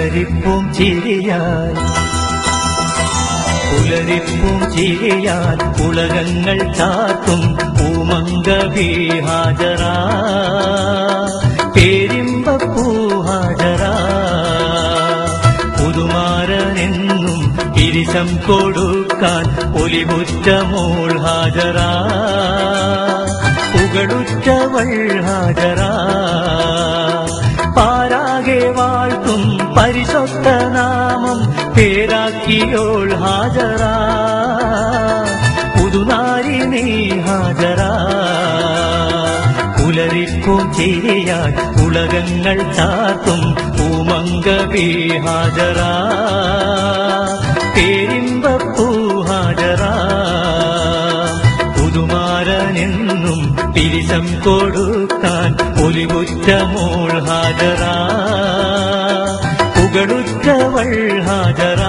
പുലരിപ്പും ചിരിയാൽ ഉലകങ്ങൾ ചാർത്തും പൂമംഗവി ഹാജറ പേരിമ്പപ്പൂ ഹാജറ പുതുമാരനെന്നും പിരിശം കൊടുക്കാൻ ഒലിമുറ്റമോൾ ഹാജറ പുകളുറ്റവൾ ഹാജറ പാരാകെ വാഴ്ത്തും പരിശുദ്ധ നാമം പേരാക്കിയോൾ ഹാജറ പുതുനാരിണി ഹാജറ പുലരിപ്പും ചിരിയാൽ ഉലകങ്ങൾ ചാർത്തും പൂമംഗവി ഹാജറ പേരിമ്പപ്പൂ ഹാജറ പുതുമാരനെന്നും പിരിശം കൊടുക്കാൻ ഒലിവുറ്റമോൾ ഹാജറ പുകളുറ്റവൾ ഹാജറ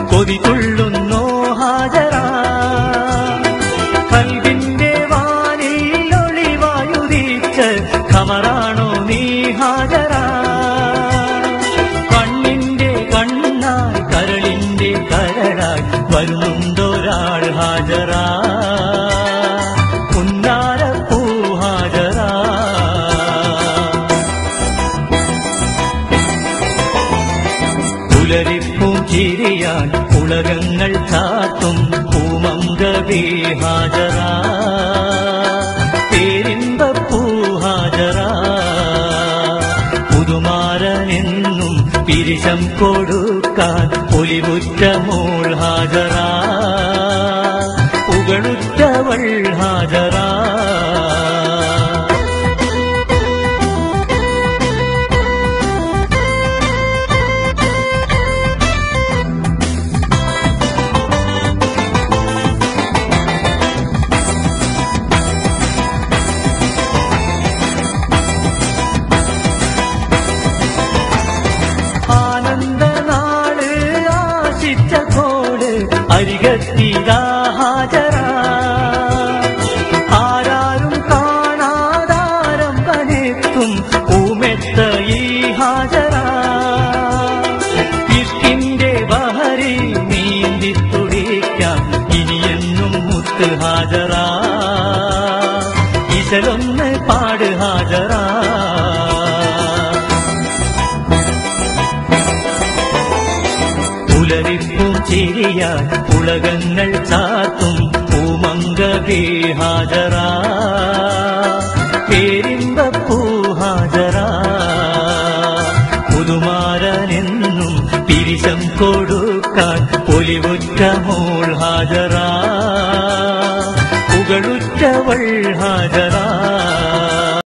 കൊതിതുള്ളുന്നോ ഹാജറ കൽബിന്റെ വാനിൽ ഒളിവായുദിച്ച ഖമറാണോ നീ ഹാജറ കണ്ണിന്റെ കണ്ണായി കരളിന്റെ കരളായി വരുന്നുണ്ടൊരാൾ ഹാജറ പുന്നാരപ്പൂ ഹാജറ പുലരിപ്പും ചിരിയാൽ ഉലകങ്ങൾ ചാർത്തും പൂമംഗവി ഹാജറ പേരിമ്പപ്പൂ ഹാജറ പുതുമാരനെന്നും പിരിശം കൊടുക്കാൻ ഒലിവുറ്റമോൾ ഹാജറ പുകളുറ്റവൾ ഹാജറ അരികത്തിതാ ഹാജറ ആരാരും കാണാതാരം കനെത്തും പൂമെത്ത ഈ ഹാജറ ഇഷ്കിന്റെ ബഹരി നീന്തി തുടിക്കാൻ ഇനിയെന്നും മുത്ത് ഹാജറ ഇശലൊന്ന് പാട് ഹാജറ പുലരിപ്പും ചിരിയാൽ ഉലകങ്ങൾ ചാർത്തും പൂമംഗവി ഹാജറ പേരിമ്പപ്പൂ ഹാജറ പുതുമാരനെന്നും പിരിശം കൊടുക്കാൻ ഒലിവുറ്റമോൾ ഹാജറ പുകളുറ്റവൾ ഹാജറ